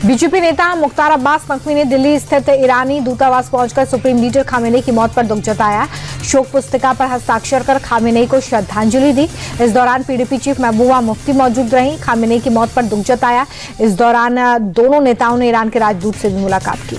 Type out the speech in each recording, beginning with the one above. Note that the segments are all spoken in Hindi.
बीजेपी नेता मुख्तार अब्बास नकवी ने दिल्ली स्थित ईरानी दूतावास पहुंचकर सुप्रीम लीडर खामेनेई की मौत पर दुख जताया। शोक पुस्तिका पर हस्ताक्षर कर खामेनेई को श्रद्धांजलि दी। इस दौरान पीडीपी चीफ महबूबा मुफ्ती मौजूद रहीं। खामेनेई की मौत पर दुख जताया। इस दौरान दोनों नेताओं ने ईरान के राजदूत से भी मुलाकात की।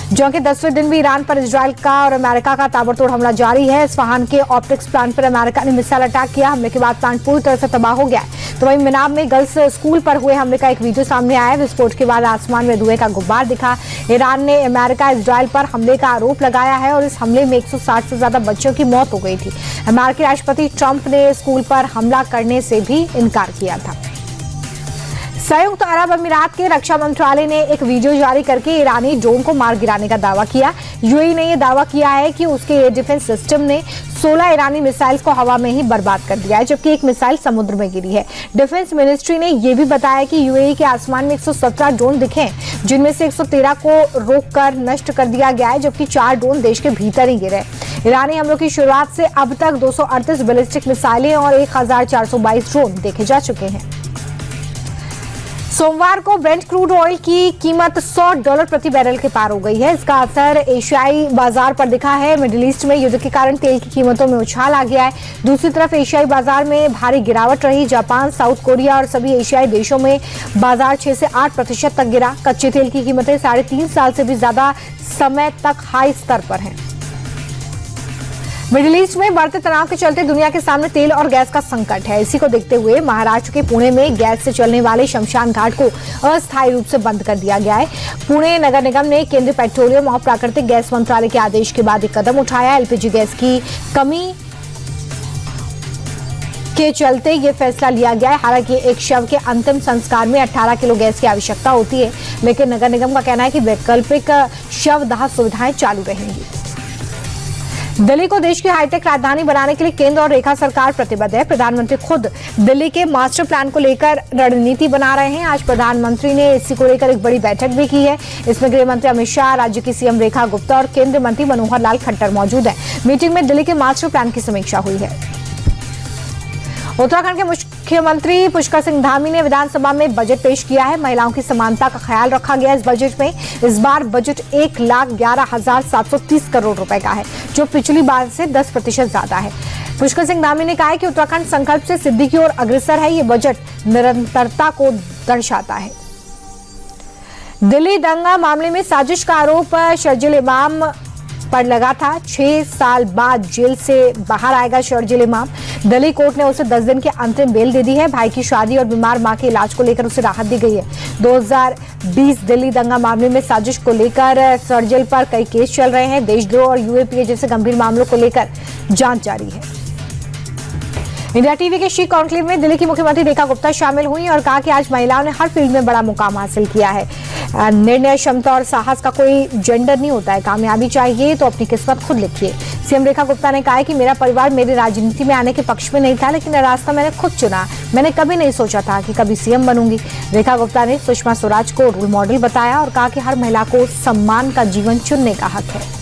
जंग के 10वें दिन भी ईरान पर इजरायल का और अमेरिका का ताबड़तोड़ हमला जारी है। इस्फहान के ऑप्टिक्स प्लांट पर अमेरिका ने मिसाइल अटैक किया। हमले के बाद प्लांट पूरी तरह से तबाह हो गया है। तो वहीं मिनाब में गर्ल्स स्कूल पर हुए हमले का एक वीडियो सामने आया है। विस्फोट के बाद आसमान में धुएं का गुब्बार दिखा। ईरान ने अमेरिका इजरायल पर हमले का आरोप लगाया है और इस हमले में 160 से ज्यादा बच्चों की मौत हो गई थी। अमेरिकी राष्ट्रपति ट्रंप ने स्कूल पर हमला करने से भी इनकार किया था। संयुक्त अरब अमीरात के रक्षा मंत्रालय ने एक वीडियो जारी करके ईरानी ड्रोन को मार गिराने का दावा किया। यूएई ने यह दावा किया है कि उसके एयर डिफेंस सिस्टम ने 16 ईरानी मिसाइल्स को हवा में ही बर्बाद कर दिया है, जबकि एक मिसाइल समुद्र में गिरी है। डिफेंस मिनिस्ट्री ने यह भी बताया कि यूएई के आसमान में 117 ड्रोन दिखे हैं, जिनमें से 113 को रोककर नष्ट कर दिया गया है, जबकि 4 ड्रोन देश के भीतर ही गिरे। ईरानी हमलों की शुरुआत से अब तक 238 बैलिस्टिक मिसाइलें और 1422 ड्रोन देखे जा चुके हैं। सोमवार को ब्रेंट क्रूड ऑयल की कीमत $100 प्रति बैरल के पार हो गई है। इसका असर एशियाई बाजार पर दिखा है। मिडिल ईस्ट में युद्ध के कारण तेल की कीमतों में उछाल आ गया है। दूसरी तरफ एशियाई बाजार में भारी गिरावट रही। जापान, साउथ कोरिया और सभी एशियाई देशों में बाजार 6 से 8% तक गिरा। कच्चे तेल की कीमतें 3.5 साल से भी ज्यादा समय तक हाई स्तर पर हैं। मिडिल ईस्ट में बढ़ते तनाव के चलते दुनिया के सामने तेल और गैस का संकट है। इसी को देखते हुए महाराष्ट्र के पुणे में गैस से चलने वाले शमशान घाट को अस्थायी रूप से बंद कर दिया गया है। पुणे नगर निगम ने केंद्रीय पेट्रोलियम और प्राकृतिक गैस मंत्रालय के आदेश के बाद एक कदम उठाया। एलपीजी गैस की कमी के चलते ये फैसला लिया गया है। हालांकि एक शव के अंतिम संस्कार में 18 किलो गैस की आवश्यकता होती है, लेकिन नगर निगम का कहना है कि वैकल्पिक शवदाह सुविधाएं चालू रहेंगी। दिल्ली को देश की हाईटेक राजधानी बनाने के लिए केंद्र और रेखा सरकार प्रतिबद्ध है। प्रधानमंत्री खुद दिल्ली के मास्टर प्लान को लेकर रणनीति बना रहे हैं। आज प्रधानमंत्री ने इसी को लेकर एक बड़ी बैठक भी की है। इसमें गृह मंत्री अमित शाह, राज्य की सीएम रेखा गुप्ता और केंद्रीय मंत्री मनोहर लाल खट्टर मौजूद हैं। मीटिंग में दिल्ली के मास्टर प्लान की समीक्षा हुई है। उत्तराखंड के मुख्यमंत्री पुष्कर सिंह धामी ने विधानसभा में बजट पेश किया है। महिलाओं की समानता का ख्याल रखा गया इस बजट में। इस बार बजट 1,11,730 करोड़ रुपए का है, जो पिछली बार से 10% ज्यादा है। पुष्कर सिंह धामी ने कहा है कि उत्तराखंड संकल्प से सिद्धि की ओर अग्रसर है। ये बजट निरंतरता को दर्शाता है। दिल्ली दंगा मामले में साजिश का आरोप शर्जील इमाम पर लगा था। 6 साल बाद जेल से बाहर आएगा शर्जील इमाम। दिल्ली कोर्ट ने उसे 10 दिन की अंतरिम बेल दे दी है। भाई की शादी और बीमार मां के इलाज को लेकर उसे राहत दी गई है। 2020 दिल्ली दंगा मामले में साजिश को लेकर शर्जील पर कई केस चल रहे हैं। देशद्रोह और यूएपीए जैसे गंभीर मामलों को लेकर जांच जारी है। इंडिया टीवी के शी कॉन्क्लेव में दिल्ली की मुख्यमंत्री रेखा गुप्ता शामिल हुई और कहा कि आज महिलाओं ने हर फील्ड में बड़ा मुकाम हासिल किया है। निर्णय क्षमता और साहस का कोई जेंडर नहीं होता है। कामयाबी चाहिए तो अपनी किस्मत खुद लिखिए। सीएम रेखा गुप्ता ने कहा है कि मेरा परिवार मेरी राजनीति में आने के पक्ष में नहीं था, लेकिन रास्ता मैंने खुद चुना। मैंने कभी नहीं सोचा था कि कभी सीएम बनूंगी। रेखा गुप्ता ने सुषमा स्वराज को रोल मॉडल बताया और कहा कि हर महिला को सम्मान का जीवन चुनने का हक है।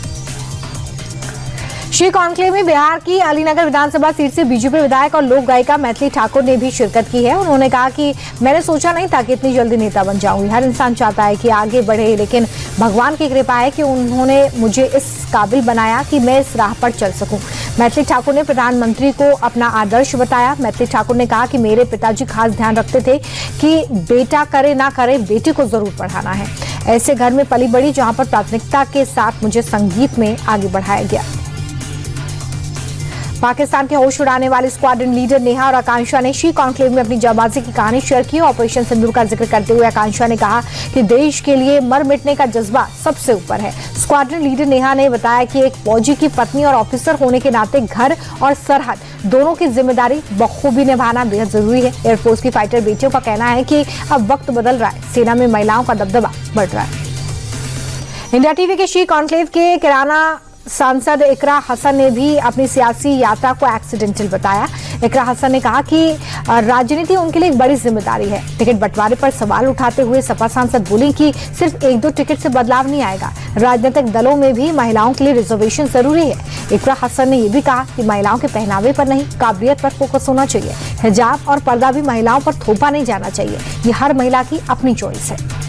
श्री कॉन्क्लेव में बिहार की अलीनगर विधानसभा सीट से बीजेपी विधायक और लोक गायिका मैथिली ठाकुर ने भी शिरकत की है। उन्होंने कहा कि मैंने सोचा नहीं था कि इतनी जल्दी नेता बन जाऊंगी। हर इंसान चाहता है कि आगे बढ़े, लेकिन भगवान की कृपा है कि उन्होंने मुझे इस काबिल बनाया कि मैं इस राह पर चल सकूं। मैथिली ठाकुर ने प्रधानमंत्री को अपना आदर्श बताया। मैथिली ठाकुर ने कहा कि मेरे पिताजी खास ध्यान रखते थे कि बेटा करे ना करे, बेटी को जरूर पढ़ाना है। ऐसे घर में पली बड़ी जहां पर प्राथमिकता के साथ मुझे संगीत में आगे बढ़ाया गया। पाकिस्तान के होश उड़ाने वाले स्क्वाड्रन लीडर नेहा और आकांक्षा ने शी कॉन्क्लेव में अपनी जाबाजी की कहानी शेयर की। ऑपरेशन सिंदूर का जिक्र करते हुए आकांक्षा ने कहा कि देश के लिए मर मिटने का जज्बा सबसे ऊपर है। स्क्वाड्रन लीडर नेहा ने बताया कि एक फौजी की पत्नी और ऑफिसर होने के नाते घर और सरहद दोनों की जिम्मेदारी बखूबी निभाना बेहद जरूरी है। एयरफोर्स की फाइटर बेटियों का कहना है कि अब वक्त बदल रहा है, सेना में महिलाओं का दबदबा बढ़ रहा है। इंडिया टीवी के शी कॉन्क्लेव के किराना सांसद इकरा हसन ने भी अपनी सियासी यात्रा को एक्सीडेंटल बताया। इकरा हसन ने कहा कि राजनीति उनके लिए एक बड़ी जिम्मेदारी है। टिकट बंटवारे पर सवाल उठाते हुए सपा सांसद बोली कि सिर्फ 1-2 टिकट से बदलाव नहीं आएगा, राजनीतिक दलों में भी महिलाओं के लिए रिजर्वेशन जरूरी है। इकरा हसन ने यह भी कहा कि महिलाओं के पहनावे पर नहीं, काबिलियत पर फोकस होना चाहिए। हिजाब और पर्दा भी महिलाओं पर थोपा नहीं जाना चाहिए, ये हर महिला की अपनी चॉइस है।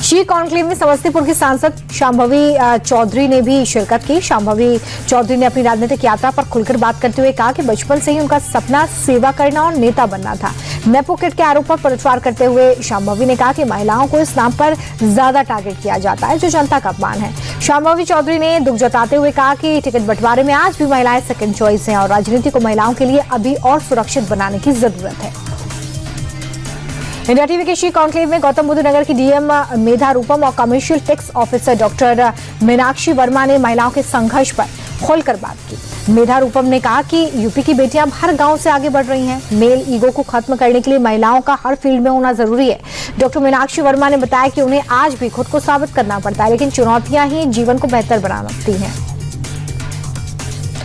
शी कॉन्क्लेव में समस्तीपुर की सांसद शांभवी चौधरी ने भी शिरकत की। शांभवी चौधरी ने अपनी राजनीतिक यात्रा पर खुलकर बात करते हुए कहा कि बचपन से ही उनका सपना सेवा करना और नेता बनना था। नेपो किट के आरोप पर पलटवार करते हुए शांभवी ने कहा कि महिलाओं को इस नाम पर ज्यादा टारगेट किया जाता है, जो जनता का अपमान है। शांभवी चौधरी ने दुख जताते हुए कहा कि टिकट बंटवारे में आज भी महिलाएं सेकंड चॉइस हैं और राजनीति को महिलाओं के लिए अभी और सुरक्षित बनाने की जरूरत है। इंडिया टीवी के शी कॉन्क्लेव में गौतम बुद्ध नगर की डीएम मेधा रूपम और commercial tax officer doctor Meenakshi Verma ने महिलाओं के संघर्ष पर खोलकर बात की। मेधा रूपम ने कहा कि यूपी की बेटियां अब हर गांव से आगे बढ़ रही हैं। मेल ईगो को खत्म करने के लिए महिलाओं का हर फील्ड में होना जरूरी है। डॉक्टर मीनाक्षी वर्मा ने बताया कि उन्हें आज भी खुद को साबित करना पड़ता है, लेकिन चुनौतियां ही जीवन को बेहतर बनाती हैं।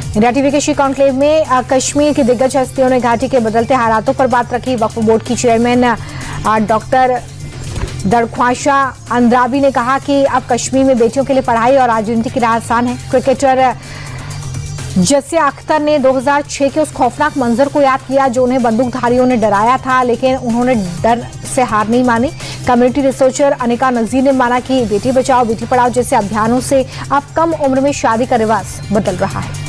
इंडिया टीवी के शी कॉन्क्लेव में कश्मीर की दिग्गज हस्तियों ने घाटी के बदलते हालातों पर बात रखी। वक्फ बोर्ड की चेयरमैन डॉक्टर दरख्वाशा अंद्राबी ने कहा कि अब कश्मीर में बेटियों के लिए पढ़ाई और राजनीति की राह आसान है। क्रिकेटर जसिया अख्तर ने 2006 के उस खौफनाक मंजर को याद किया जो उन्हें बंदूकधारियों ने डराया था, लेकिन उन्होंने डर से हार नहीं मानी। कम्युनिटी रिसर्चर अनिका नजीर ने माना कि बेटी बचाओ बेटी पढ़ाओ जैसे अभियानों से अब कम उम्र में शादी का रिवाज बदल रहा है।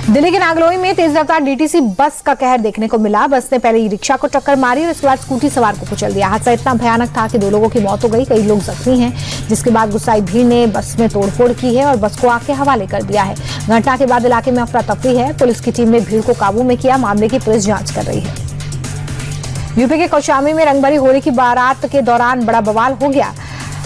दिल्ली के नागलोई में तेज रफ्तार डीटीसी बस का कहर देखने को मिला। बस ने पहले ई रिक्शा को टक्कर मारी और उसके बाद स्कूटी सवार को कुचल दिया। हादसा इतना भयानक था कि 2 लोगों की मौत हो गई, कई लोग जख्मी हैं, जिसके बाद गुस्साई भीड़ ने बस में तोड़फोड़ की है और बस को आग के हवाले कर दिया है। घटना के बाद इलाके में अफरा तफरी है। पुलिस की टीम ने भीड़ को काबू में किया। मामले की पुलिस जांच कर रही है। यूपी के कौशाम्बी में रंगभरी होली की बारात के दौरान बड़ा बवाल हो गया।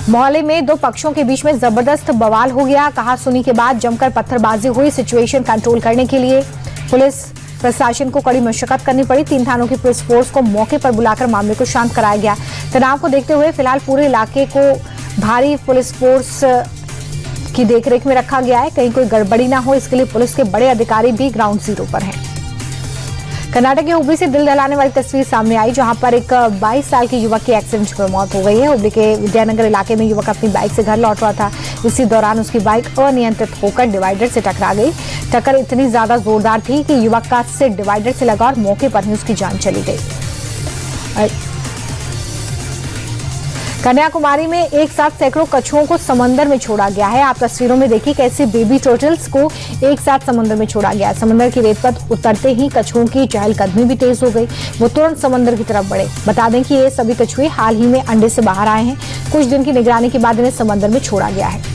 मोहल्ले में 2 पक्षों के बीच में जबरदस्त बवाल हो गया। कहा सुनी के बाद जमकर पत्थरबाजी हुई। सिचुएशन कंट्रोल करने के लिए पुलिस प्रशासन को कड़ी मशक्कत करनी पड़ी। 3 थानों की पुलिस फोर्स को मौके पर बुलाकर मामले को शांत कराया गया। तनाव को देखते हुए फिलहाल पूरे इलाके को भारी पुलिस फोर्स की देखरेख में रखा गया है। कहीं कोई गड़बड़ी ना हो, इसके लिए पुलिस के बड़े अधिकारी भी ग्राउंड जीरो पर हैं। कर्नाटक के हुबली से दिल दहलाने वाली तस्वीर सामने आई, जहां पर एक 22 साल के युवक की एक्सीडेंट में मौत हो गई है। हुबली के विद्यानगर इलाके में युवक अपनी बाइक से घर लौट रहा था। इसी दौरान उसकी बाइक अनियंत्रित होकर डिवाइडर से टकरा गई। टक्कर इतनी ज्यादा जोरदार थी कि युवक का सिर डिवाइडर से लगा और मौके पर ही उसकी जान चली गई। कन्याकुमारी में एक साथ सैकड़ों कछुओं को समंदर में छोड़ा गया है। आप तस्वीरों में देखिए कैसे बेबी टर्टल्स को एक साथ समंदर में छोड़ा गया। समंदर की रेत पर उतरते ही कछुओं की चहलकदमी भी तेज हो गई। वो तुरंत समंदर की तरफ बढ़े। बता दें कि ये सभी कछुए हाल ही में अंडे से बाहर आए हैं। कुछ दिन की निगरानी के बाद इन्हें समंदर में छोड़ा गया है।